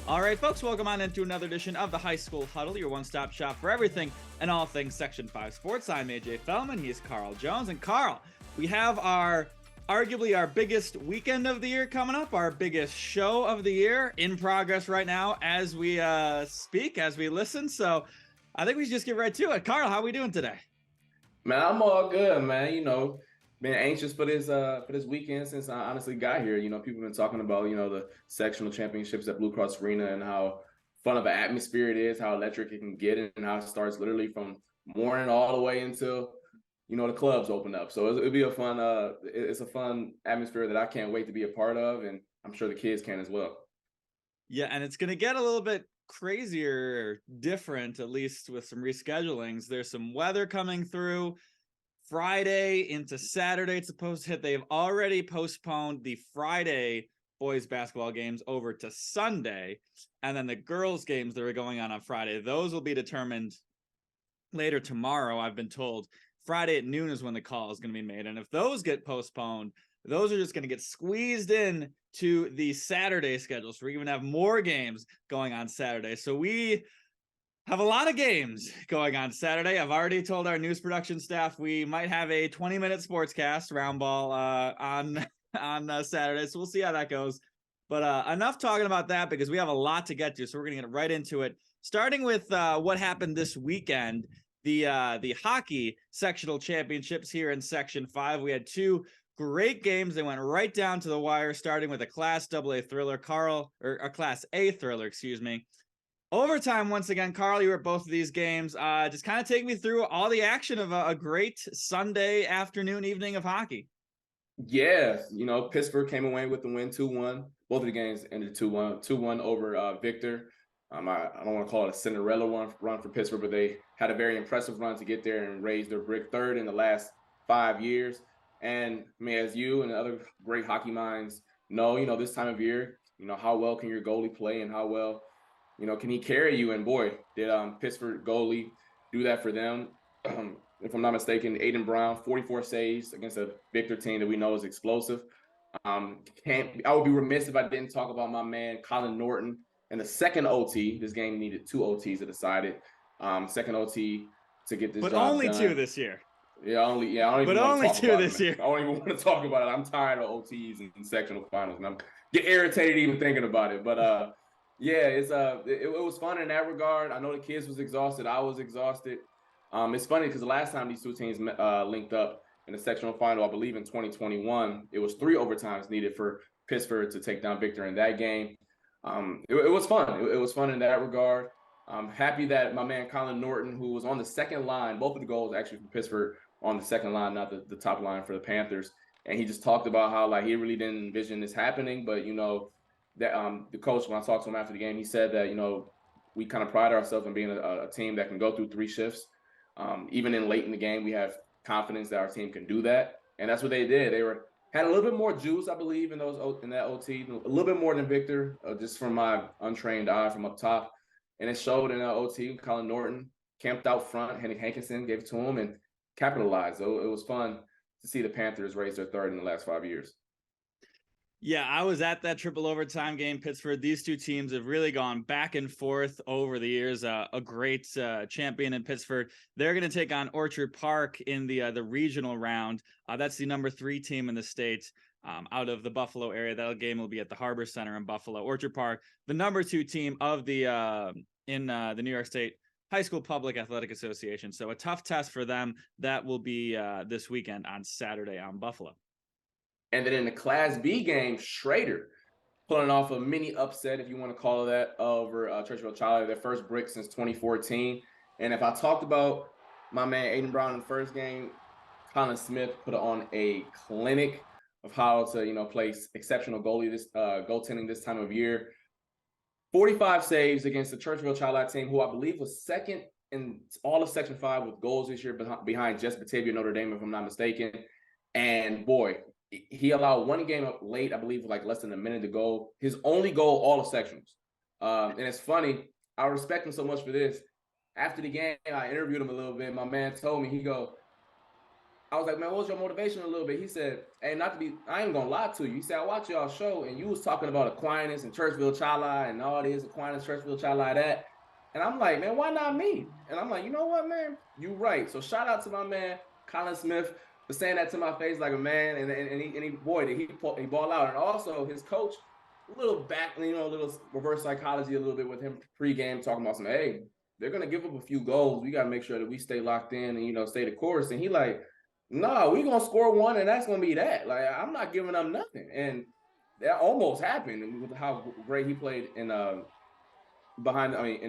All right, folks, welcome on into another edition of the High School Huddle, your one-stop shop for everything and all things Section 5 sports. I'm AJ Fellman. He's Carl Jones. And Carl, we have arguably our biggest weekend of the year coming up, our biggest show of the year in progress right now as we speak, as we listen. So I think we should just get right to it. Carl, how are we doing today? Man, I'm all good, man. Been anxious for this weekend since I honestly got here. People have been talking about, the sectional championships at Blue Cross Arena and how fun of an atmosphere it is, how electric it can get, and how it starts literally from morning all the way until, the clubs open up. So it'll be a fun, it's a fun atmosphere that I can't wait to be a part of, and I'm sure the kids can as well. Yeah, and it's going to get a little bit crazier, different, at least with some reschedulings. There's some weather coming through. Friday into Saturday, it's supposed to hit. They've already postponed the Friday boys basketball games over to Sunday. And then the girls games that are going on Friday, those will be determined later tomorrow, I've been told. Friday at noon is when the call is going to be made. And if those get postponed, those are just going to get squeezed in to the Saturday schedule. So we're going to have more games going on Saturday. So we have a lot of games going on Saturday. I've already told our news production staff we might have a 20-minute sportscast round ball on Saturday. So we'll see how that goes. But enough talking about that because we have a lot to get to. So we're going to get right into it. Starting with what happened this weekend, the hockey sectional championships here in Section 5. We had two great games. They went right down to the wire, starting with a Class AA thriller, a Class A thriller, excuse me. Overtime once again. Carl, you were at both of these games. Just kind of take me through all the action of a great Sunday afternoon evening of hockey. Yeah, Pittsburgh came away with the win 2-1. Both of the games ended 2-1, 2-1 over Victor. I don't want to call it a Cinderella run for Pittsburgh, but they had a very impressive run to get there and raise their brick third in the last 5 years. And I mean, as you and other great hockey minds know, this time of year, how well can your goalie play and how well can he carry you? And boy, did Pittsburgh goalie do that for them. If I'm not mistaken, Aiden Brown, 44 saves against a Victor team that we know is explosive. I would be remiss if I didn't talk about my man, Colin Norton, in the second OT. This game needed 2 OTs to decide it. Second OT to get this job done. But only 2 this year. I don't even want to talk about it. Year. I don't even want to talk about it. I'm tired of OTs and sectional finals, and I'm get irritated even thinking about it. But yeah, it was fun in that regard. I know the kids was exhausted. I was exhausted. It's funny because the last time these two teams linked up in the sectional final, I believe in 2021, it was 3 overtimes needed for Pittsburgh to take down Victor in that game. It was fun. It was fun in that regard. I'm happy that my man Colin Norton, who was on the second line, both of the goals actually from Pittsburgh on the second line, not the top line for the Panthers. And he just talked about how he really didn't envision this happening, but that the coach, when I talked to him after the game, he said that we kind of pride ourselves in being a team that can go through 3 shifts. Even in late in the game, we have confidence that our team can do that, and that's what they did. They had a little bit more juice, I believe, in that OT, a little bit more than Victor, just from my untrained eye from up top, and it showed in that OT. Colin Norton camped out front. Henrik Hankinson gave it to him and capitalized. So it was fun to see the Panthers raise their third in the last 5 years. Yeah, I was at that triple overtime game, Pittsburgh. These two teams have really gone back and forth over the years. A great champion in Pittsburgh. They're going to take on Orchard Park in the regional round. That's the number 3 team in the state out of the Buffalo area. That game will be at the Harbor Center in Buffalo. Orchard Park, the number 2 team of the in the New York State High School Public Athletic Association. So a tough test for them. That will be this weekend on Saturday on Buffalo. And then in the Class B game, Schroeder pulling off a mini upset, if you want to call it that, over Churchville Charlie, their first brick since 2014. And if I talked about my man Aiden Brown in the first game, Colin Smith put on a clinic of how to, play exceptional goaltending this time of year. 45 saves against the Churchville Charlie team, who I believe was second in all of Section 5 with goals this year behind just Batavia Notre Dame, if I'm not mistaken. And boy, he allowed one game up late, I believe, with less than a minute to go. His only goal, all of sectionals. And it's funny, I respect him so much for this. After the game, I interviewed him a little bit. My man told me, I was like, man, what was your motivation a little bit? He said, hey, not to be, I ain't gonna lie to you. He said, I watched y'all show and you was talking about Aquinas and Churchville Chala and all this, Aquinas, Churchville Chala, that. And I'm like, man, why not me? And I'm like, you know what, man? You right. So shout out to my man, Colin Smith, for saying that to my face like a man. And he boy, did he ball out. And also his coach, a little back, a little reverse psychology a little bit with him pregame talking about some, hey, they're gonna give up a few goals. We gotta make sure that we stay locked in and stay the course. And he like, no, we're gonna score one, and that's gonna be that. Like, I'm not giving up nothing. And that almost happened with how great he played in in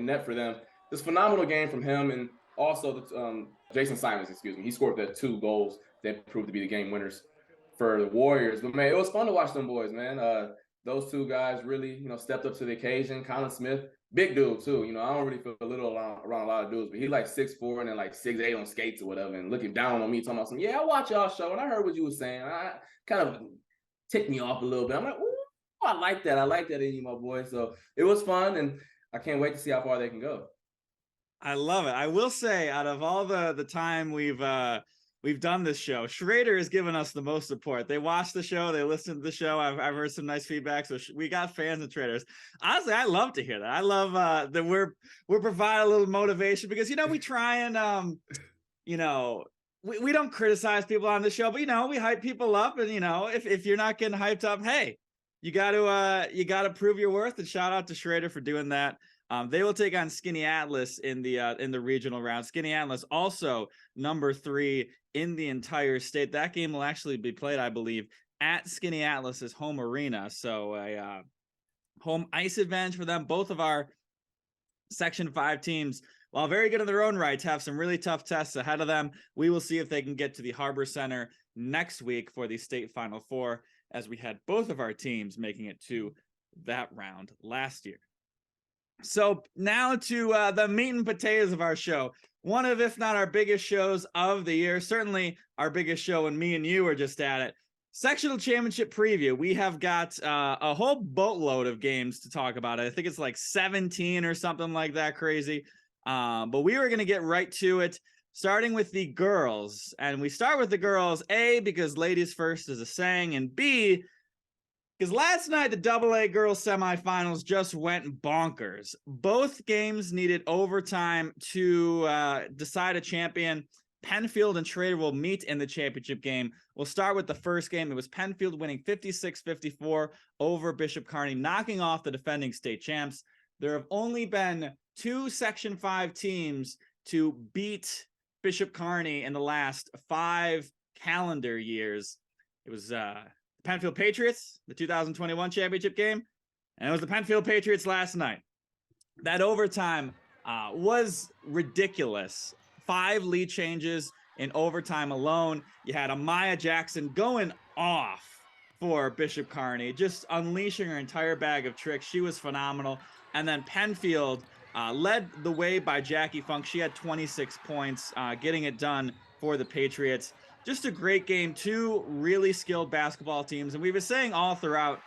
net for them. This phenomenal game from him, and also Jason Simons, excuse me. He scored the 2 goals that proved to be the game winners for the Warriors. But man, it was fun to watch them boys, man. Those 2 guys really, stepped up to the occasion. Colin Smith, big dude too. I don't really feel a little around a lot of dudes, but he like 6'4" and then like 6'8" on skates or whatever, and looking down on me, talking about some, yeah, I watch y'all show and I heard what you were saying. I kind of ticked me off a little bit. I'm like, ooh, I like that. I like that in you, my boy. So it was fun, and I can't wait to see how far they can go. I love it. I will say, out of all the time we've done this show, Schroeder has given us the most support. They watch the show, they listen to the show. I've heard some nice feedback. So we got fans and traders. Honestly, I love to hear that. I love that we're providing a little motivation, because we try and we don't criticize people on the show, but we hype people up. And if you're not getting hyped up, hey, you gotta prove your worth. And shout out to Schroeder for doing that. They will take on Skinny Atlas in the regional round. Skinny Atlas also number 3 in the entire state. That game will actually be played, I believe, at Skinny Atlas's home arena. So a home ice advantage for them. Both of our Section 5 teams, while very good in their own rights, have some really tough tests ahead of them. We will see if they can get to the Harbor Center next week for the state Final Four, as we had both of our teams making it to that round last year. So now to the meat and potatoes of our show. One of, if not our biggest shows of the year, certainly our biggest show when me and you were just at it. Sectional championship preview. We have got a whole boatload of games to talk about. I think it's like 17 or something like that, crazy. But we were going to get right to it, starting with the girls. And we start with the girls, A, because ladies first is a saying, and B, because last night, the AA girls semifinals just went bonkers. Both games needed overtime to decide a champion. Penfield and Schroeder will meet in the championship game. We'll start with the first game. It was Penfield winning 56-54 over Bishop Kearney, knocking off the defending state champs. There have only been 2 Section 5 teams to beat Bishop Kearney in the last 5 calendar years. It was Penfield Patriots, the 2021 championship game, and it was the Penfield Patriots last night. That overtime was ridiculous. 5 lead changes in overtime alone. You had Amaya Jackson going off for Bishop Kearney, just unleashing her entire bag of tricks. She was phenomenal. And then Penfield led the way by Jackie Funk. She had 26 points, getting it done for the Patriots. Just a great game. 2 really skilled basketball teams. And we've been saying all throughout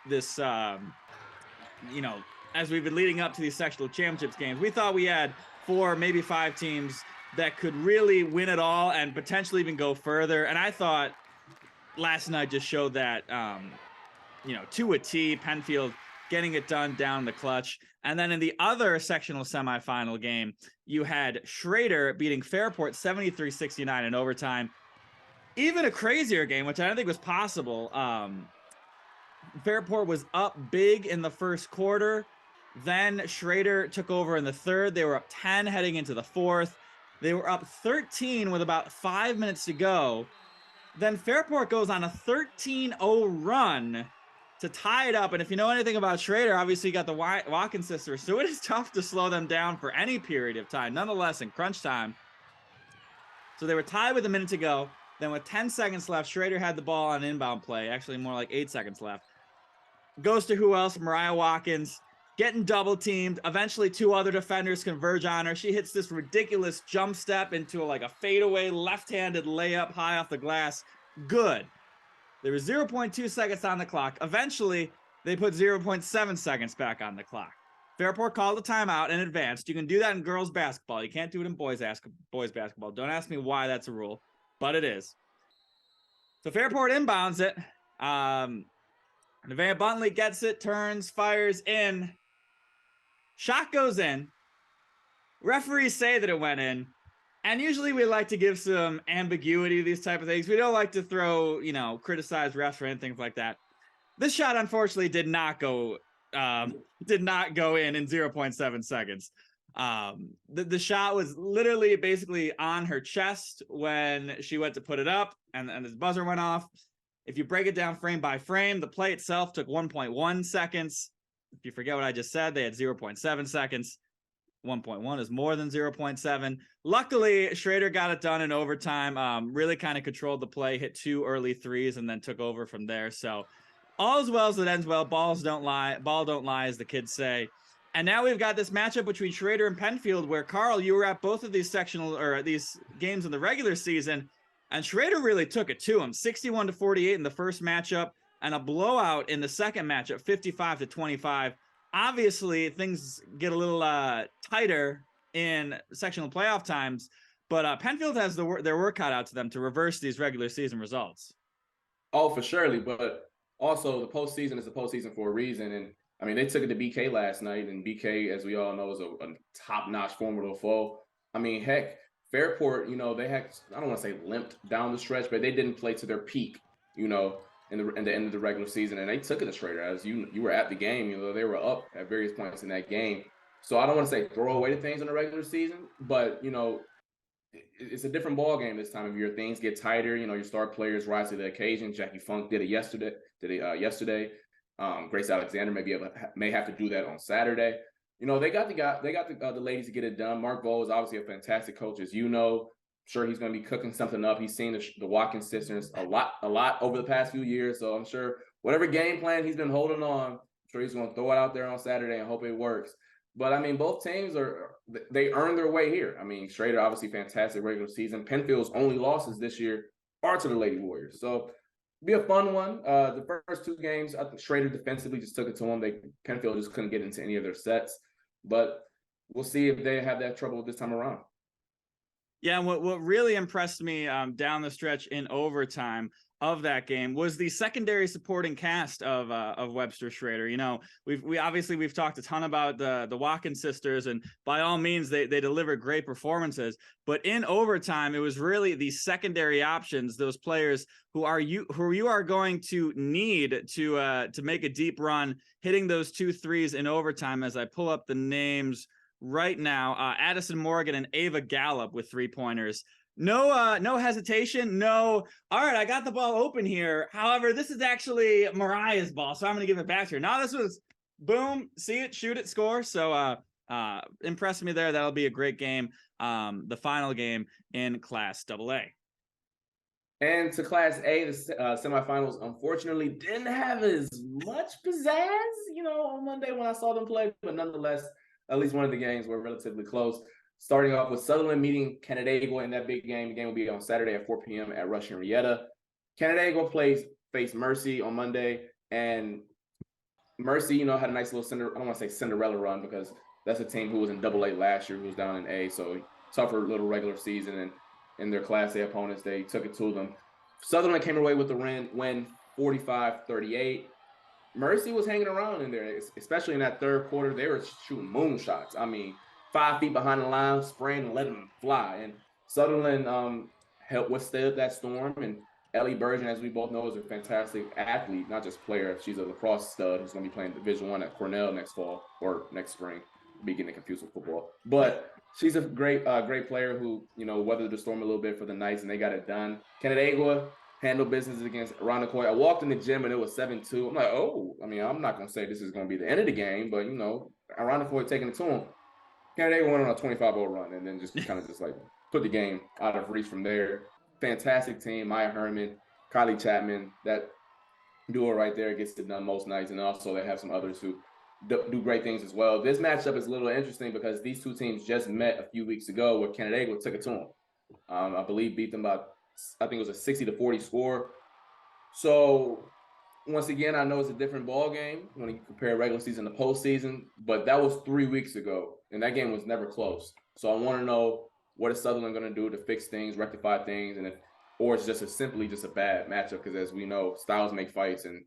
this, as we've been leading up to these sectional championships games, we thought we had 4, maybe 5 teams that could really win it all and potentially even go further. And I thought last night just showed that, to a T, Penfield getting it done down the clutch. And then in the other sectional semifinal game, you had Schroeder beating Fairport 73-69 in overtime. Even a crazier game, which I don't think was possible. Fairport was up big in the first quarter. Then Schroeder took over in the third. They were up 10 heading into the fourth. They were up 13 with about 5 minutes to go. Then Fairport goes on a 13-0 run to tie it up. And if you know anything about Schroeder, obviously you got the Watkins sisters, so it is tough to slow them down for any period of time, nonetheless in crunch time. So they were tied with a minute to go. Then with 10 seconds left, Schroeder had the ball on inbound play, actually more like 8 seconds left. Goes to who else? Mariah Watkins, getting double teamed. Eventually 2 other defenders converge on her. She hits this ridiculous jump step into a fadeaway left-handed layup high off the glass. Good. There was 0.2 seconds on the clock. Eventually, they put 0.7 seconds back on the clock. Fairport called a timeout and advanced. You can do that in girls basketball. You can't do it in boys basketball. Don't ask me why that's a rule. but it is. So Fairport inbounds it. Nevaeh Buntley gets it, turns, fires in. Shot goes in. Referees say that it went in. And usually we like to give some ambiguity to these type of things. We don't like to throw, criticize refs or anything like that. This shot, unfortunately, did not go in 0.7 seconds. The shot was literally basically on her chest when she went to put it up, and the buzzer went off. If you break it down frame by frame, the play itself took 1.1 seconds. If you forget what I just said, they had 0.7 seconds. 1.1 is more than 0.7. Luckily, Schroeder got it done in overtime. Really kind of controlled the play, hit 2 early threes, and then took over from there. So all is well as it ends well. Ball don't lie, as the kids say. And now we've got this matchup between Schroeder and Penfield, where, Carl, you were at both of these sectional or these games in the regular season, and Schroeder really took it to him. 61-48 in the first matchup, and a blowout in the second matchup, 55-25. Obviously, things get a little tighter in sectional playoff times, but Penfield has their work cut out to them to reverse these regular season results. Oh, for surely, but also the postseason is the postseason for a reason. And I mean, they took it to BK last night, and BK, as we all know, is a top-notch formidable foe. I mean, heck, Fairport, they had, I don't want to say limped down the stretch, but they didn't play to their peak, in the end of the regular season, and they took it to Schroeder. As you were at the game, they were up at various points in that game. So I don't want to say throw away the things in the regular season, but it's a different ball game this time of year. Things get tighter. Your star players rise to the occasion. Jackie Funk did it yesterday. Grace Alexander may have to do that on Saturday. They got the ladies to get it done. Mark Vole is obviously a fantastic coach, as you know. I'm sure he's going to be cooking something up. He's seen the Watkins sisters a lot over the past few years. So I'm sure whatever game plan he's been holding on, I'm sure he's going to throw it out there on Saturday and hope it works. But I mean, both teams they earned their way here. I mean, Schroeder, obviously fantastic regular season. Penfield's only losses this year are to the Lady Warriors. So be a fun one. The first 2 games, I think Schroeder defensively just took it to them. Penfield just couldn't get into any of their sets. But we'll see if they have that trouble this time around. Yeah, what really impressed me down the stretch in overtime of that game was the secondary supporting cast of Webster Schroeder. We've talked a ton about the Watkins sisters, and by all means they deliver great performances. But in overtime, it was really the secondary options, those players who you are going to need to make a deep run, hitting those 2 threes in overtime. As I pull up the names right now, Addison Morgan and Ava Gallup with 3-pointers. No hesitation. No. All right, I got the ball open here. However, this is actually Mariah's ball, so I'm going to give it back to her. Now this was boom, see it, shoot it, score. So impressed me there. That'll be a great game. The final game in Class AA. And to Class A, the semifinals unfortunately didn't have as much pizzazz, on Monday when I saw them play, but nonetheless, at least one of the games were relatively close. Starting off with Sutherland meeting Canandaigua in that big game. The game will be on Saturday at 4 p.m. at Rush Henrietta. Canandaigua faced Mercy on Monday, and Mercy, had a nice little I don't want to say Cinderella run, because that's a team who was in AA last year, who was down in A, so tougher little regular season, and in their Class A opponents, they took it to them. Sutherland came away with the win 45-38. Mercy was hanging around in there, especially in that third quarter. They were shooting moonshots. I mean, 5 feet behind the line, spraying and letting them fly. And Sutherland helped withstand that storm. And Ellie Burgeon, as we both know, is a fantastic athlete, not just player. She's a lacrosse stud who's going to be playing Division I at Cornell next fall or next spring. Be getting confused with football. But she's a great player who, weathered the storm a little bit for the Knights, and they got it done. Canandaigua handled business against Irondequoit. I walked in the gym and it was 7-2. I'm like, I'm not going to say this is going to be the end of the game, but, Irondequoit taking it to them. Canandaigua went on a 25-0 run and then just kind of put the game out of reach from there. Fantastic team. Maya Herman, Kylie Chapman, that duo right there gets it done most nights. And also they have some others who do great things as well. This matchup is a little interesting because these 2 teams just met a few weeks ago where Canandaigua took it to them. I believe beat them by, I think it was a 60-40 score. So once again, I know it's a different ball game when you compare regular season to postseason, but that was 3 weeks ago, and that game was never close. So I want to know, what is Sutherland going to do to fix things, rectify things, and if or it's simply just a bad matchup. Because as we know, styles make fights, and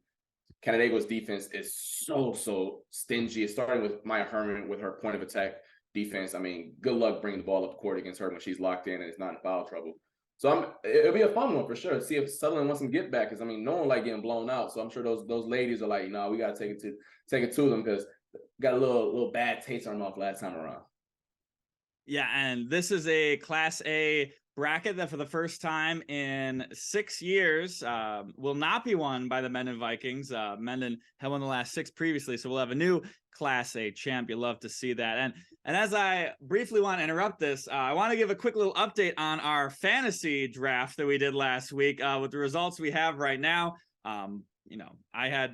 Canandaigua defense is so stingy. It's starting with Maya Herman with her point of attack defense. I mean, good luck bringing the ball up court against her when she's locked in and it's not in foul trouble. So it'll be a fun one for sure. See if Sutherland wants some get back, because I mean, no one like getting blown out. So I'm sure those ladies are like, we gotta take it to them, because got a little bad taste on them off last time around. Yeah, and this is a Class A bracket that for the first time in 6 years will not be won by the Menden Vikings. Menden had won the last 6 previously, so we'll have a new Class A champ. You'll love to see that. And as I briefly want to interrupt this, I want to give a quick little update on our fantasy draft that we did last week with the results we have right now. I had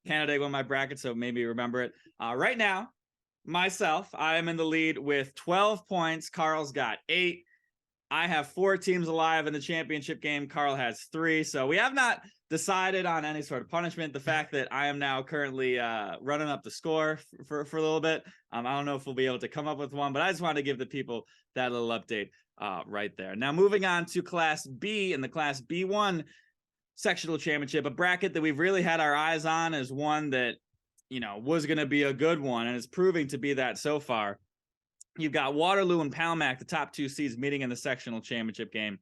Canandaigua in my bracket, so maybe you remember it. Right now, myself, I am in the lead with 12 points. Carl's got 8. I have 4 teams alive in the championship game. Carl has 3. So we have not decided on any sort of punishment. The fact that I am now currently running up the score for a little bit. I don't know if we'll be able to come up with one, but I just wanted to give the people that little update right there. Now, moving on to Class B, in the Class B1 sectional championship, a bracket that we've really had our eyes on as one that, was going to be a good one, and it's proving to be that so far. You've got Waterloo and Palmac, the top 2 seeds, meeting in the sectional championship game.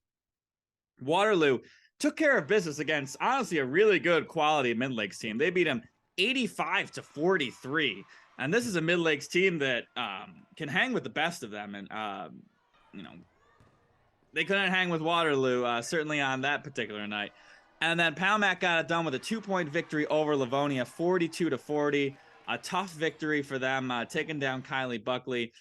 Waterloo took care of business against, honestly, a really good quality Mid-Lakes team. They beat them 85-43. And this is a Mid-Lakes team that can hang with the best of them. And, they couldn't hang with Waterloo, certainly on that particular night. And then Palmac got it done with a 2-point victory over Livonia, 42-40. A tough victory for them, taking down Kylie Buckley.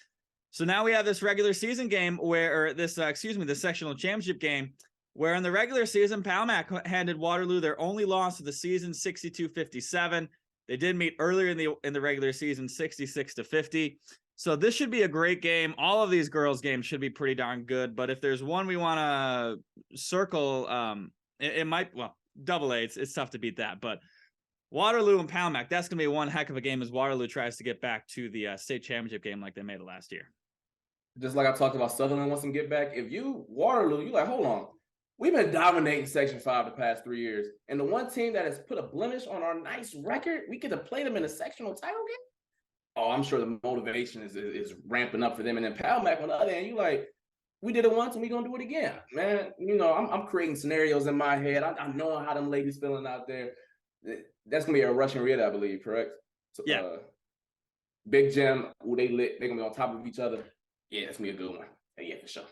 So now we have this regular season game the sectional championship game, where in the regular season, Palmac handed Waterloo their only loss of the season, 62-57. They did meet earlier in the regular season, 66-50. So this should be a great game. All of these girls' games should be pretty darn good. But if there's one we want to circle, it might, double A, it's tough to beat that. But Waterloo and Palmac, that's going to be one heck of a game as Waterloo tries to get back to the state championship game like they made it last year. Just like I talked about, Sutherland wants some get back. If you Waterloo, you like, hold on. We've been dominating Section 5 the past 3 years. And the one team that has put a blemish on our nice record, we get to play them in a sectional title game? Oh, I'm sure the motivation is ramping up for them. And then Palmac, on the other hand, you like, we did it once and we're going to do it again. Man, I'm creating scenarios in my head. I know how them ladies feeling out there. That's going to be a Russian Red, I believe, correct? So, yeah. Big Gem, they lit. They're going to be on top of each other. Yeah, that's going to be a good one. Yeah, for sure.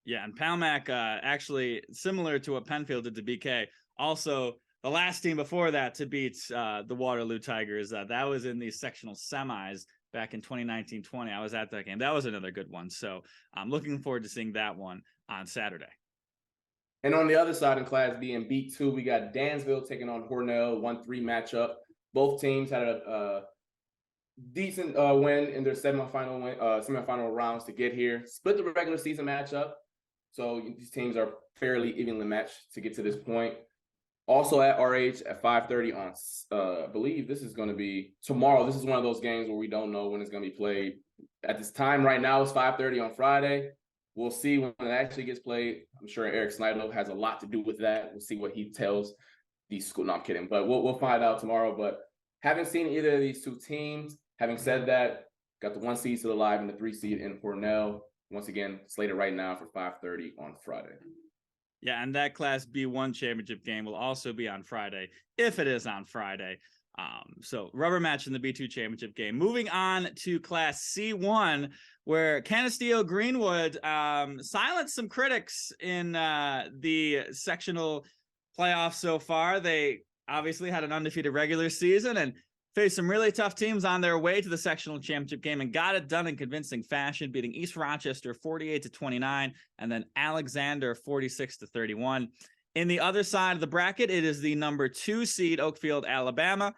Yeah, and Palmac, actually, similar to what Penfield did to BK, also the last team before that to beat the Waterloo Tigers, that was in the sectional semis back in 2019-20. I was at that game. That was another good one. So I'm looking forward to seeing that one on Saturday. And on the other side in Class B in B2, we got Dansville taking on Hornell, 1-3 matchup. Both teams had a decent win in their semifinal rounds to get here. Split the regular season matchup. So these teams are fairly evenly matched to get to this point. Also at RH at 5:30 on, I believe this is going to be tomorrow. This is one of those games where we don't know when it's going to be played. At this time right now, it's 5:30 on Friday. We'll see when it actually gets played. I'm sure Eric Snyder has a lot to do with that. We'll see what he tells these schools. No, I'm kidding. But we'll find out tomorrow. But haven't seen either of these 2 teams. Having said that, got the 1 seed still alive and the 3 seed in Hornell. Once again, slated right now for 5:30 on Friday. Yeah, and that Class B1 championship game will also be on Friday, if it is on Friday. So rubber match in the B2 championship game. Moving on to Class C1, where Canisteo Greenwood silenced some critics in the sectional playoffs so far. They obviously had an undefeated regular season and faced some really tough teams on their way to the sectional championship game and got it done in convincing fashion, beating East Rochester 48-29 and then Alexander 46-31. In the other side of the bracket, it is the number 2 seed Oakfield, Alabama.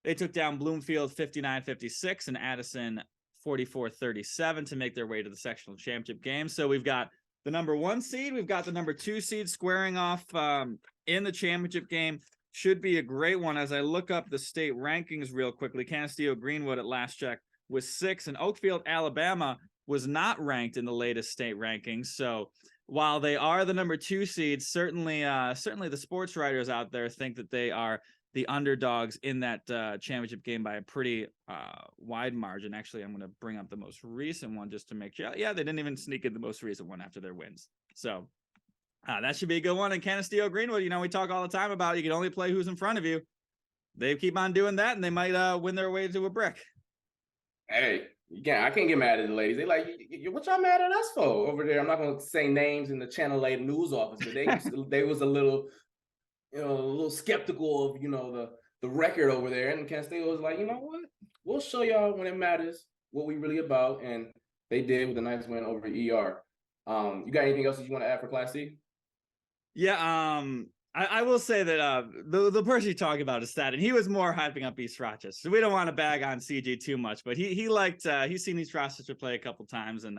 They took down Bloomfield 59-56 and Addison 44-37 to make their way to the sectional championship game. So we've got the number 1 seed, we've got the number 2 seed squaring off in the championship game. Should be a great one. As I look up the state rankings real quickly, Canisteo Greenwood at last check was 6, and Oakfield, Alabama was not ranked in the latest state rankings. So while they are the number 2 seed, certainly the sports writers out there think that they are the underdogs in that championship game by a pretty wide margin. Actually, I'm going to bring up the most recent one just to make sure. Yeah, they didn't even sneak in the most recent one after their wins. So that should be a good one. And Canisteo Greenwood, we talk all the time about you can only play who's in front of you. They keep on doing that, and they might win their way to a brick. Hey, I can't get mad at the ladies. They like, what y'all mad at us for over there? I'm not going to say names in the Channel 8 news office, but they was a little, a little skeptical of, the record over there. And Canisteo was like, you know what? We'll show y'all when it matters what we really about. And they did with a nice win over ER. You got anything else that you want to add for Class C? Yeah, I will say that the person you talk about is Stat, and he was more hyping up East Rochester. So we don't want to bag on CG too much, but he liked he's seen East Rochester play a couple times, and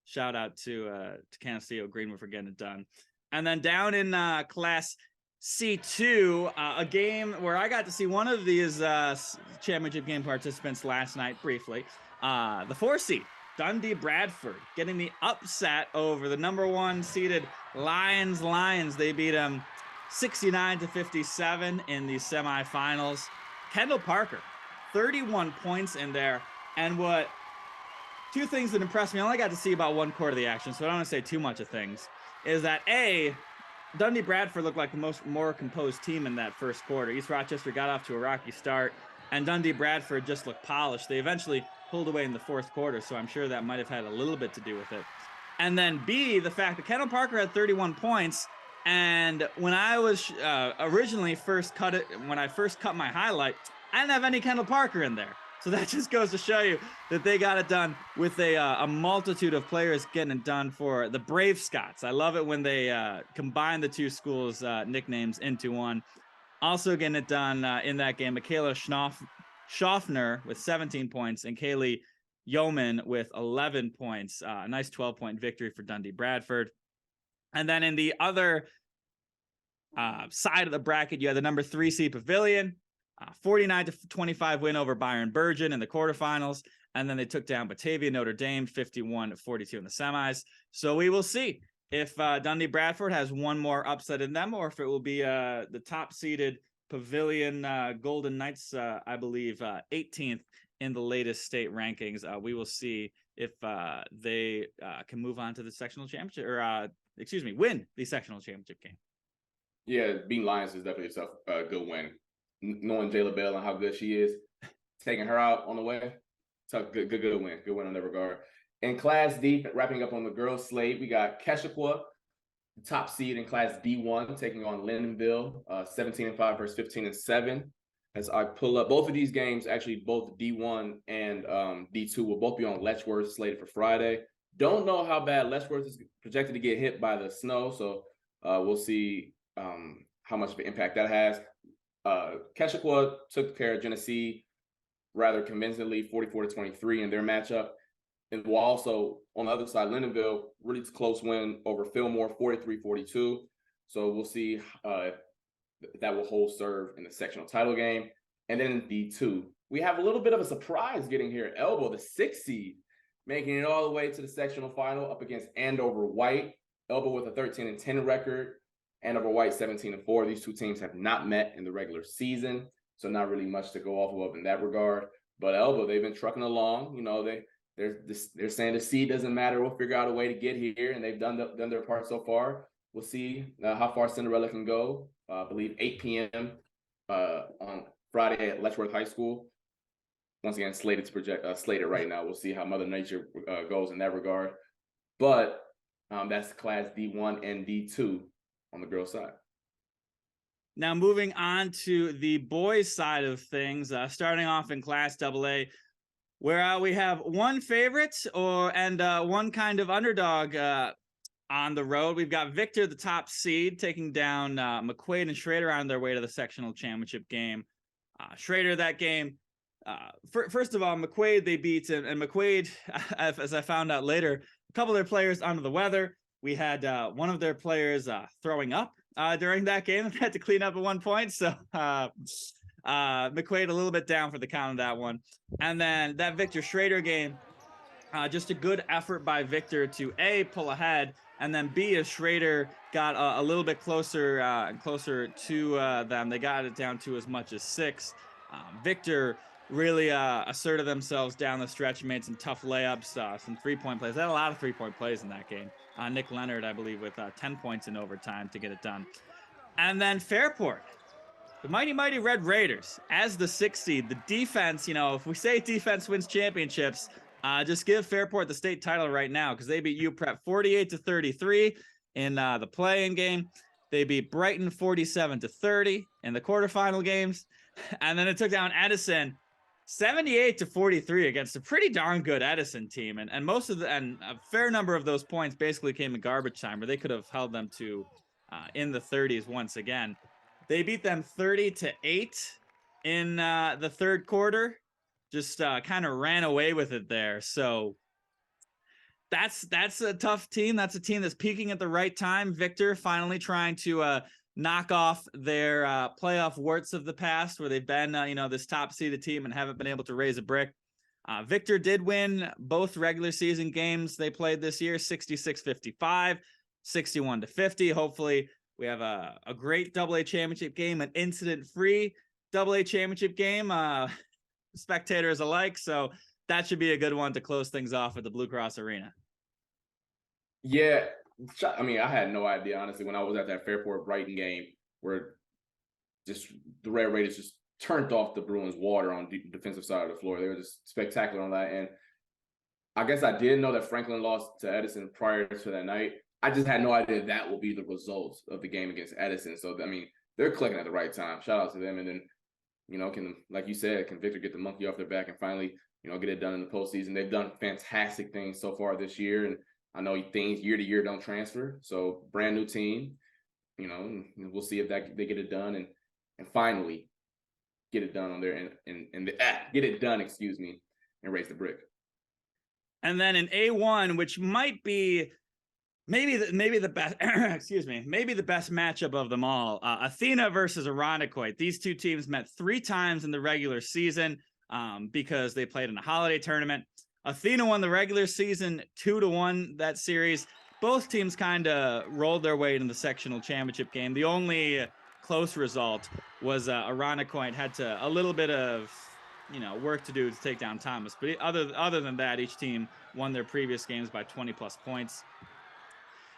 shout out to Canisteo Greenwood for getting it done. And then down in Class C2, a game where I got to see one of these championship game participants last night briefly. The 4 seed Dundee Bradford getting the upset over the number 1 seeded Lions. They beat them 69-57 in the semifinals. Kendall Parker, 31 points in there. And two things that impressed me, I only got to see about 1 quarter of the action, so I don't want to say too much of things, is that Dundee Bradford looked like the more composed team in that first quarter. East Rochester got off to a rocky start, and Dundee Bradford just looked polished. They eventually pulled away in the 4th quarter, so I'm sure that might have had a little bit to do with it. And then B, the fact that Kendall Parker had 31 points, and when I was originally when I first cut my highlight, I didn't have any Kendall Parker in there. So that just goes to show you that they got it done with a multitude of players getting it done for the Brave Scots. I love it when they combine the 2 schools' nicknames into one. Also getting it done in that game, Michaela Schaffner with 17 points and Kaylee Yeoman with 11 points. A nice 12-point victory for Dundee Bradford. And then in the other side of the bracket, you had the number 3 seed Pavilion, 49-25 win over Byron Burgeon in the quarterfinals. And then they took down Batavia Notre Dame 51-42 in the semis. So we will see if Dundee Bradford has one more upset in them, or if it will be the top seeded Pavilion Golden Knights, I believe 18th in the latest state rankings. We will see if they can move on to the sectional championship, or win the sectional championship game. Yeah, beating Lions is definitely a good win. Knowing Jayla Bell and how good she is, taking her out on the way, it's a good win. Good win in that regard. In Class D, wrapping up on the girls' slate, we got Keshequa, the top seed in Class D1, taking on Lyndonville, 17-5 versus 15-7. As I pull up both of these games, actually both D1 and D2 will both be on Letchworth, slated for Friday. Don't know how bad Letchworth is projected to get hit by the snow, so we'll see how much of an impact that has. Keshequa took care of Genesee rather convincingly, 44-23 in their matchup. And while also on the other side, Lyndonville, really close win over Fillmore, 43-42. So we'll see if that will hold serve in the sectional title game. And then in D2, we have a little bit of a surprise getting here. Elbow, the 6th seed, making it all the way to the sectional final up against Andover White. Elbow with a 13-10 record. Andover White 17-4. These 2 teams have not met in the regular season, so not really much to go off of in that regard. But Elbow, they've been trucking along. They're saying the seed doesn't matter. We'll figure out a way to get here, and they've done their part so far. We'll see how far Cinderella can go. I believe 8 p.m. On Friday at Letchworth High School. Once again, slated right now. We'll see how Mother Nature goes in that regard. But that's Class D1 and D2 on the girls' side. Now moving on to the boys' side of things, starting off in Class AA, where we have one favorite and one kind of underdog on the road. We've got Victor, the top seed, taking down McQuaid and Schroeder on their way to the sectional championship game. Schroeder, that game, first of all, McQuaid, they beat, and McQuaid, as I found out later, a couple of their players under the weather. We had one of their players throwing up during that game and had to clean up at one point. So McQuaid a little bit down for the count of that one. And then that Victor Schroeder game, just a good effort by Victor to pull ahead, And then B is Schroeder got a little bit closer to them. They got it down to as much as 6. Victor really asserted themselves down the stretch, made some tough layups, some 3-point plays. They had a lot of 3-point plays in that game. Nick Leonard, I believe, with 10 points in overtime to get it done. And then Fairport, the mighty Red Raiders, as the 6th seed. The defense, if we say defense wins championships, just give Fairport the state title right now, because they beat UPrep 48-33 in the play-in game. They beat Brighton 47-30 in the quarterfinal games. And then it took down Edison 78-43 against a pretty darn good Edison team. And a fair number of those points basically came in garbage time, where they could have held them to in the 30s once again. They beat them 30-8 in the third quarter. Just kind of ran away with it there. So that's a tough team. That's a team that's peaking at the right time. Victor finally trying to knock off their playoff warts of the past, where they've been this top seeded team and haven't been able to raise a brick. Victor did win both regular season games they played this year, 66-55, 61-50. Hopefully we have a great AA championship game, an incident-free AA championship game, spectators alike. So that should be a good one to close things off at the Blue Cross Arena. Yeah, I mean, I had no idea, honestly, when I was at that Fairport Brighton game, where just the Red Raiders just turned off the Bruins' water on the defensive side of the floor. They were just spectacular on that. And I guess I did know that Franklin lost to Edison prior to that night. I just had no idea that will be the results of the game against Edison. So, I mean, they're clicking at the right time. Shout out to them. And then, can, like you said, can Victor get the monkey off their back and finally, get it done in the postseason? They've done fantastic things so far this year. And I know things year to year don't transfer. So brand new team, we'll see if they get it done and finally get it done on their get it done, and raise the brick. And then in A1, which might be maybe the best, maybe the best matchup of them all, Athena versus Irondequoit. These two teams met 3 times in the regular season because they played in a holiday tournament. Athena won the regular season 2-1 that series. Both teams kind of rolled their way into the sectional championship game. The only close result was Irondequoit had a little bit of work to do to take down Thomas. But other than that, each team won their previous games by 20 plus points.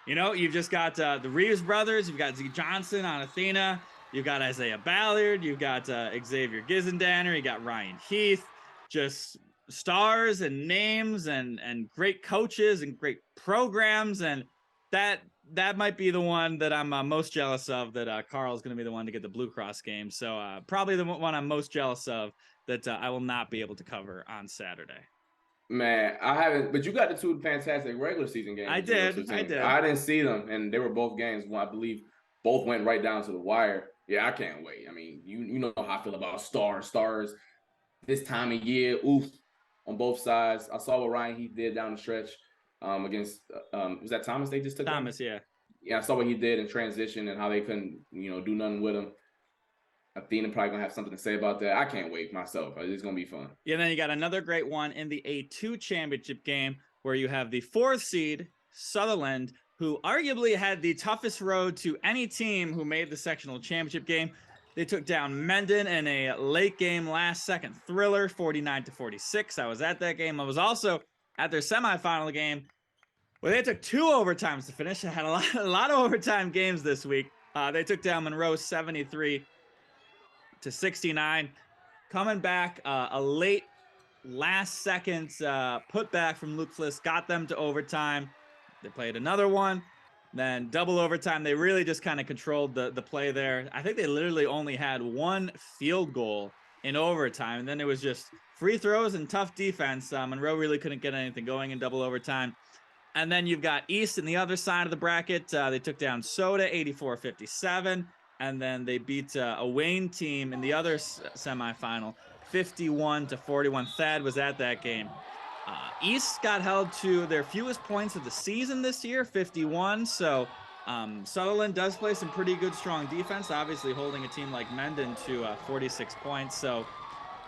You've just got the Reeves brothers. You've got Z Johnson on Athena. You've got Isaiah Ballard. You've got Xavier Gizendanner. You got Ryan Heath. Just stars and names and great coaches and great programs. And that might be the one that I'm most jealous of, that Carl's going to be the one to get the Blue Cross game. So probably the one I'm most jealous of that I will not be able to cover on Saturday. Man, I haven't, but you got the 2 fantastic regular season games. I did. I didn't see them, and they were both games when I believe both went right down to the wire. Yeah, I can't wait. I mean, you know how I feel about stars this time of year. Oof, on both sides. I saw what Ryan Heath did down the stretch against was that Thomas they just took? Thomas, down? Yeah. Yeah, I saw what he did in transition and how they couldn't, do nothing with him. Athena probably gonna have something to say about that. I can't wait myself. It's gonna be fun. Yeah, then you got another great one in the A2 championship game, where you have the 4th seed Sutherland, who arguably had the toughest road to any team who made the sectional championship game. They took down Mendon in a late game, last second thriller, 49-46. I was at that game. I was also at their semifinal game, where they took 2 overtimes to finish. I had a lot of overtime games this week. They took down Monroe 73-69. Coming back, a late last second putback from Luke Fliss got them to overtime. They played another one, then double overtime. They really just kind of controlled the play there. I think they literally only had 1 field goal in overtime, and then it was just free throws and tough defense. Monroe really couldn't get anything going in double overtime. And then you've got East on the other side of the bracket. They took down Soda 84-57. And then they beat a Wayne team in the other semifinal, 51-41. Thad was at that game. East got held to their fewest points of the season this year, 51. So Sutherland does play some pretty good, strong defense, obviously holding a team like Mendon to 46 points. So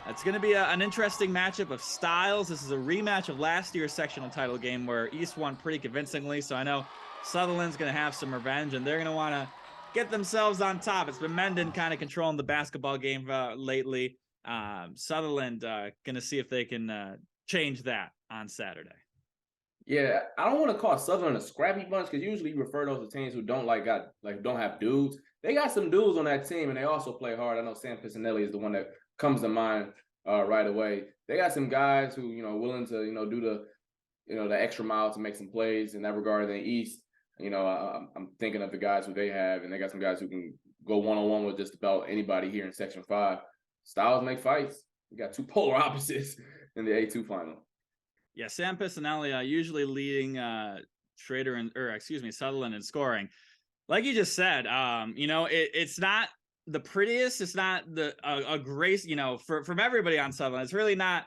It's going to be an interesting matchup of styles. This is a rematch of last year's sectional title game where East won pretty convincingly. So I know Sutherland's going to have some revenge, and they're going to want to get themselves on top. It's been Mendon kind of controlling the basketball game lately. Sutherland going to see if they can change that on Saturday. Yeah, I don't want to call Sutherland a scrappy bunch because usually you refer those to teams who don't don't have dudes. They got some dudes on that team, and they also play hard. I know Sam Piscinelli is the one that comes to mind right away. They got some guys who willing to do the extra mile to make some plays in that regard. In the East, I'm thinking of the guys who they have, and they got some guys who can go one-on-one with just about anybody here in Section 5. Styles make fights. We got two polar opposites in the A2 final. Yeah, Sam Piscinelli usually leading Sutherland in scoring. Like you just said, it's not the prettiest. It's not a grace, from everybody on Sutherland. It's really not,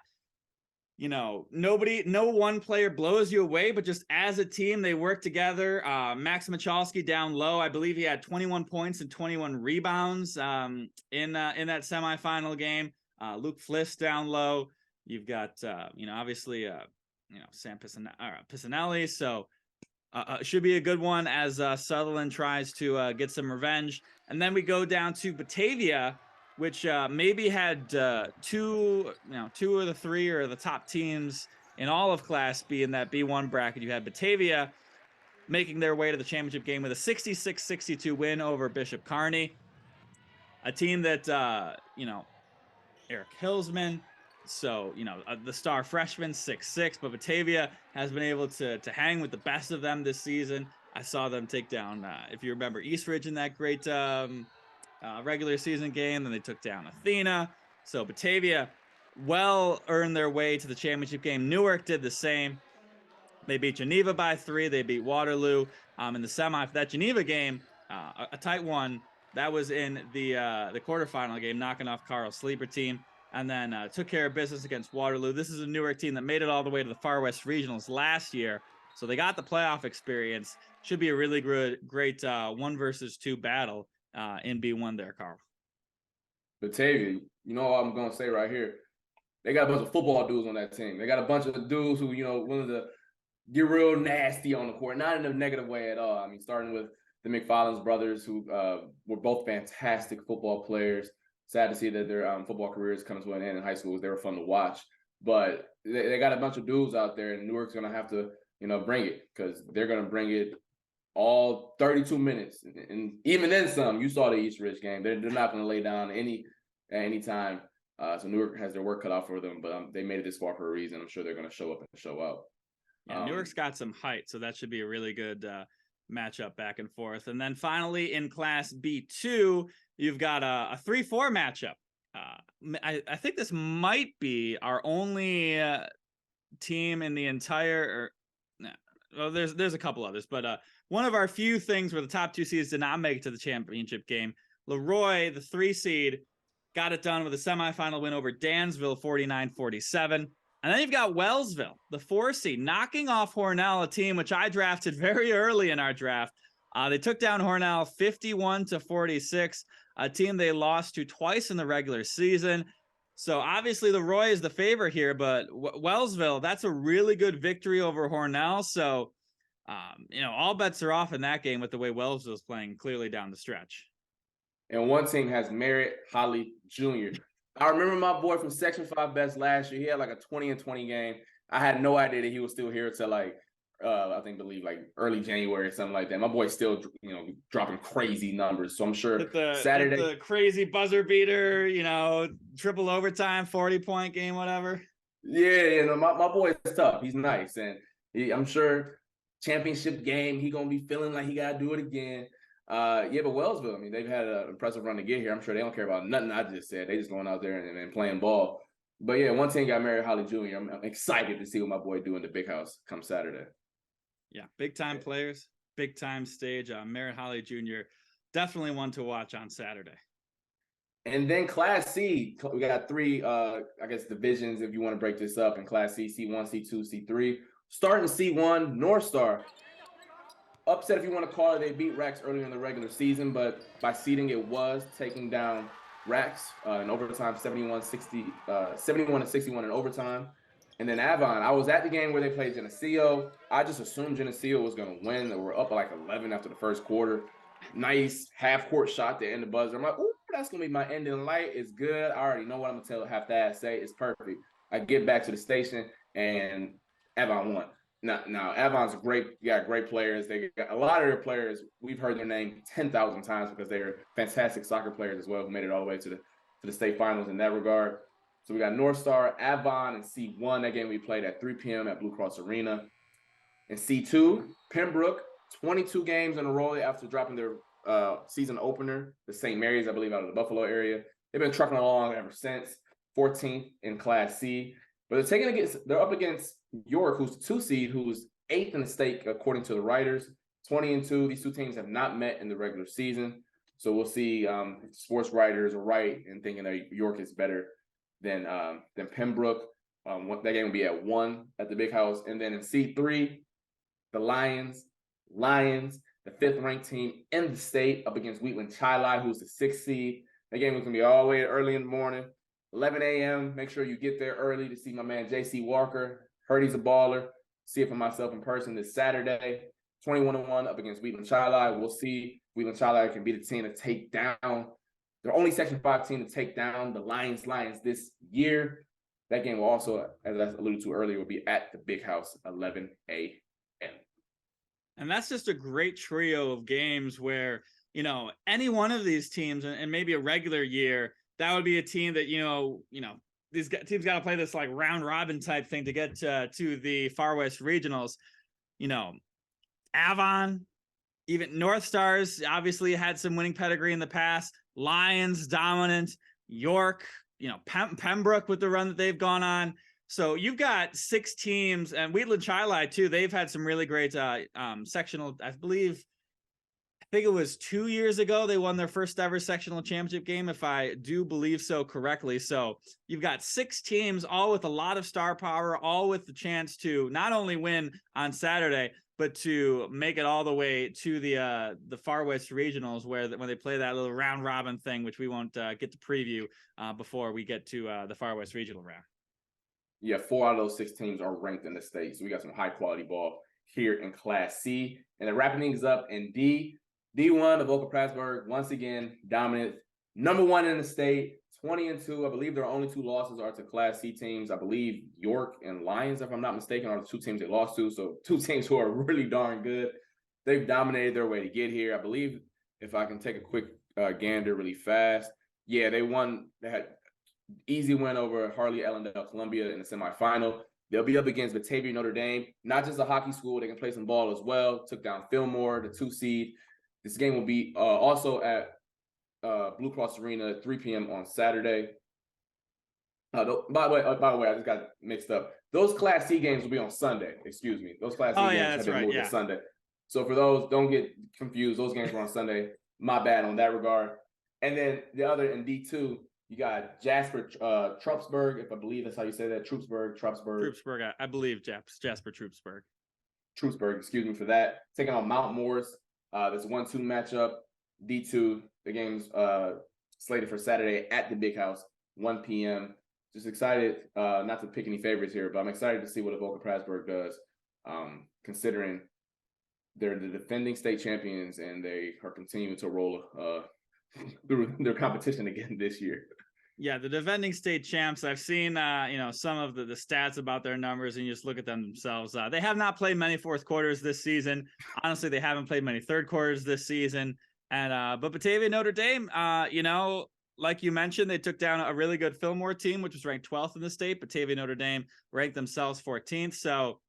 no one player blows you away, but just as a team, they work together. Max Michalski down low. I believe he had 21 points and 21 rebounds in that semifinal game. Luke Fliss down low. You've got, obviously, Sam Piscinelli. So should be a good one as Sutherland tries to get some revenge. And then we go down to Batavia, which maybe had two of the three or the top teams in all of Class B in that B1 bracket. You had Batavia making their way to the championship game with a 66-62 win over Bishop Kearney, a team that, Eric Hillsman, so, the star freshman, 6'6", but Batavia has been able to hang with the best of them this season. I saw them take down, if you remember, Eastridge in that great regular season game. Then they took down Athena. So Batavia well earned their way to the championship game. Newark did the same. They beat Geneva by 3. They beat Waterloo in the semi for that Geneva game, a tight one. That was in the quarterfinal game, knocking off Carl's sleeper team. And then took care of business against Waterloo. This is a Newark team that made it all the way to the Far West Regionals last year. So they got the playoff experience. Should be a really great 1 versus 2 battle in B1 there, Carl. Batavia, you know what I'm going to say right here? They got a bunch of football dudes on that team. They got a bunch of dudes who, willing to get real nasty on the court, not in a negative way at all. I mean, starting with the McFarland's brothers, who were both fantastic football players. Sad to see that their football careers come to an end in high school. They were fun to watch, but they got a bunch of dudes out there, and Newark's going to have to, bring it, because they're going to bring it all 32 minutes, and even then some. You saw the Eastridge game; they're not going to lay down at any time. So Newark has their work cut out for them, but they made it this far for a reason. I'm sure they're going to show up and show out. Yeah, Newark's got some height, so that should be a really good matchup back and forth. And then finally in Class B2, you've got a 3-4 matchup. I think this might be our only team in the entire. Well, there's a couple others, but one of our few things where the top 2 seeds did not make it to the championship game. Leroy, the 3 seed, got it done with a semifinal win over Dansville, 49-47. And then you've got Wellsville, the 4 seed, knocking off Hornell, a team which I drafted very early in our draft. They took down Hornell 51-46, a team they lost to twice in the regular season. So obviously Leroy is the favorite here, but Wellsville, that's a really good victory over Hornell. So, all bets are off in that game with the way Wellsville is playing clearly down the stretch. And one team has Merritt Holly Jr. I remember my boy from Section 5 Best last year. He had like a 20-20 game. I had no idea that he was still here till believe early January or something like that. My boy's still, dropping crazy numbers. So I'm sure Saturday, the crazy buzzer beater, triple overtime, 40-point game, whatever. Yeah, my boy's tough. He's nice, and I'm sure championship game he gonna be feeling like he gotta do it again. But Wellsville, I mean, they've had an impressive run to get here. I'm sure they don't care about nothing I just said. They just going out there and playing ball. But yeah, one team got Merritt Holly Jr. I'm excited to see what my boy do in the big house come Saturday. Yeah, big time players, big time stage. Merritt Holly Jr. definitely one to watch on Saturday. And then Class C, we got 3, divisions if you want to break this up in Class C, C1, C2, C3. Starting C1, North Star. Upset if you want to call it. They beat Rex earlier in the regular season, but by seeding it was taking down racks in overtime, 71-61 in overtime. And then Avon, I was at the game where they played Geneseo. I just assumed Geneseo was going to win. They were up by like 11 after the first quarter. Nice half-court shot to end the buzzer. I'm like, ooh, that's going to be my ending light. It's good. I already know what I'm going to have to ask say. It's perfect. I get back to the station, and Avon won. Now Avon's got great players. They got a lot of their players. We've heard their name 10,000 times because they're fantastic soccer players as well, who made it all the way to the state finals in that regard. So we got North Star, Avon, and C1. That game we played at 3 p.m. at Blue Cross Arena. And C2, Pembroke, 22 games in a row after dropping their season opener, the St. Mary's, I believe, out of the Buffalo area. They've been trucking along ever since. 14th in Class C. But they're up against York, who's the 2 seed, who's 8th in the state, according to the writers. 20-2. These two teams have not met in the regular season. So we'll see if sports writers are right in thinking that York is better than Pembroke. That game will be at 1 at the Big House. And then in C3, the Lions, the 5th ranked team in the state, up against Wheatland Chili, who's the 6th seed. That game is going to be all the way early in the morning. 11 a.m. Make sure you get there early to see my man J.C. Walker. Heard he's a baller. See it for myself in person this Saturday. 21-1 up against Wheatland Chili. We'll see if Wheatland Chili can be the team to take down. They're only Section 5 team to take down the Lions this year. That game will also, as I alluded to earlier, will be at the Big House, 11 a.m. And that's just a great trio of games where, any one of these teams, and maybe a regular year, that would be a team that, these teams got to play this like round robin type thing to get to the Far West regionals. Avon, even North Stars obviously had some winning pedigree in the past. Lions dominant, York, Pembroke with the run that they've gone on. So you've got 6 teams, and Wheatland Chili too. They've had some really great sectional. I think it was 2 years ago they won their first ever sectional championship game, if I do believe so correctly. So you've got 6 teams, all with a lot of star power, all with the chance to not only win on Saturday, but to make it all the way to the Far West regionals, when they play that little round robin thing, which we won't get to preview before we get to the Far West regional round. Yeah, 4 out of those 6 teams are ranked in the state, so we got some high quality ball here in Class C. And then wrapping things up in D1 of Avoca Plattsburgh, once again, dominant. Number 1 in the state, 20-2. I believe their only 2 losses are to Class C teams. I believe York and Lions, if I'm not mistaken, are the 2 teams they lost to. So 2 teams who are really darn good. They've dominated their way to get here. I believe, if I can take a quick gander really fast, yeah, they won. They had easy win over Harley-Ellendale Columbia in the semifinal. They'll be up against Batavia Notre Dame, not just a hockey school. They can play some ball as well. Took down Fillmore, the 2 seed. This game will be also at Blue Cross Arena at 3 p.m. on Saturday. By the way, I just got mixed up. Those Class C games will be on Sunday. Excuse me. Those Class C games have been moved to Sunday. So for those, don't get confused. Those games were on Sunday. My bad on that regard. And then the other in D2, you got Jasper Troopsburg, if I believe that's how you say that. Troopsburg. I believe Jasper Troopsburg. Troopsburg, excuse me for that. Taking on Mount Morris. There's a 1-2 matchup. D2. The game's slated for Saturday at the Big House, 1 p.m. Just excited, not to pick any favorites here, but I'm excited to see what Avoca Plattsburgh does, considering they're the defending state champions and they are continuing to roll through their competition again this year. Yeah, the defending state champs, I've seen, some of the stats about their numbers, and you just look at them themselves. They have not played many fourth quarters this season. Honestly, they haven't played many third quarters this season. And but Batavia Notre Dame, like you mentioned, they took down a really good Fillmore team, which was ranked 12th in the state. Batavia Notre Dame ranked themselves 14th. So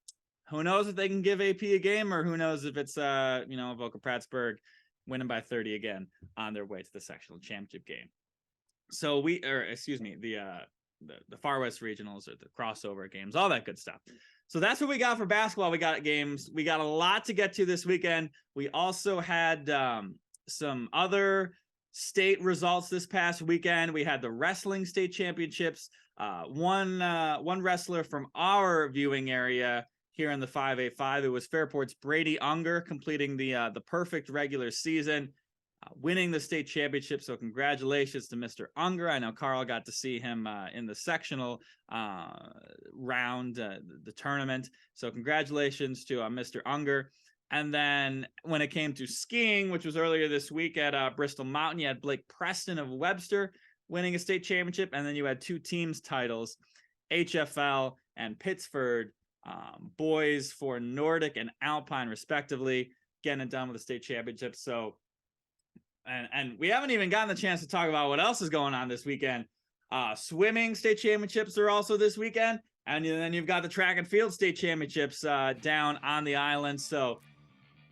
who knows if they can give AP a game, or who knows if it's Avoca Plattsburgh winning by 30 again on their way to the sectional championship game. So the Far West regionals, or the crossover games, all that good stuff. So that's what we got for basketball. We got games. We got a lot to get to this weekend. We also had some other state results this past weekend. We had the wrestling state championships. One wrestler from our viewing area here in the 5A5, it was Fairport's Brady Unger, completing the perfect regular season. winning the state championship. So congratulations to Mr. Unger. I know Carl got to see him in the sectional round, the tournament. So congratulations to Mr. Unger. And then when it came to skiing, which was earlier this week at Bristol Mountain, you had Blake Preston of Webster winning a state championship. And then you had 2 teams titles, HFL and Pittsford boys for Nordic and Alpine respectively, getting it done with the state championship. So, and we haven't even gotten the chance to talk about what else is going on this weekend. Swimming state championships are also this weekend. And then you've got the track and field state championships down on the island. So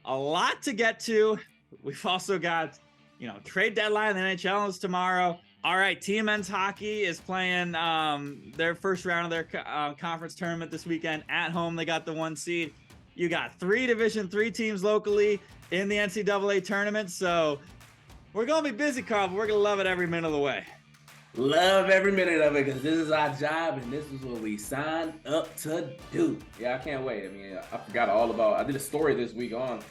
a lot to get to. We've also got, trade deadline. The NHL is tomorrow. All right, Team Men's Hockey is playing their first round of their conference tournament this weekend at home. They got the 1 seed. You got 3 Division III teams locally in the NCAA tournament. So we're going to be busy, Carl, but we're going to love it every minute of the way. Love every minute of it because this is our job and this is what we signed up to do. Yeah, I can't wait. I mean, I forgot all about. I did a story this week on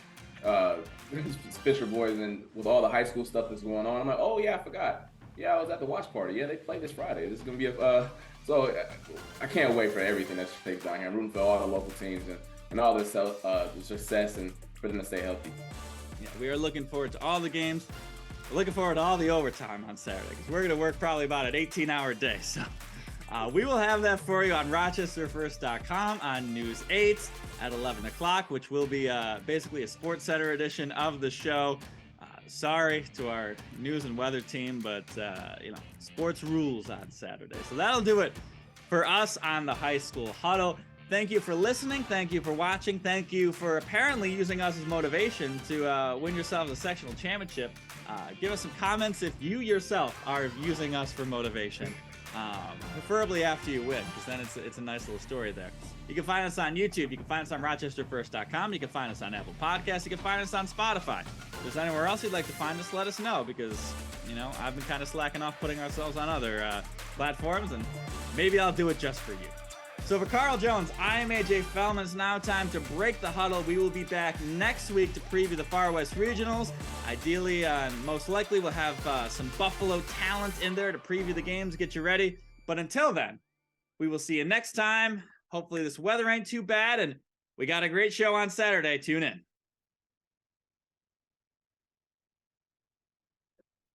Fisher boys and with all the high school stuff that's going on. I'm like, oh yeah, I forgot. Yeah, I was at the watch party. Yeah, they play this Friday. This is gonna be so I can't wait for everything that's takes down here. I'm rooting for all the local teams and all this success and for them to stay healthy. Yeah, we are looking forward to all the games. We're looking forward to all the overtime on Saturday because we're going to work probably about an 18-hour day. So we will have that for you on RochesterFirst.com on News 8 at 11 o'clock, which will be basically a Sports Center edition of the show. Sorry to our news and weather team, but, sports rules on Saturday. So that'll do it for us on the High School Huddle. Thank you for listening. Thank you for watching. Thank you for apparently using us as motivation to win yourselves a sectional championship. Give us some comments if you yourself are using us for motivation, preferably after you win, because then it's a nice little story there. You can find us on YouTube. You can find us on RochesterFirst.com. You can find us on Apple Podcasts. You can find us on Spotify. If there's anywhere else you'd like to find us, let us know, because, I've been kind of slacking off putting ourselves on other platforms, and maybe I'll do it just for you. So for Carl Jones, I am AJ Fellman. It's now time to break the huddle. We will be back next week to preview the Far West Regionals. Ideally, most likely, we'll have some Buffalo talent in there to preview the games, get you ready. But until then, we will see you next time. Hopefully this weather ain't too bad, and we got a great show on Saturday. Tune in.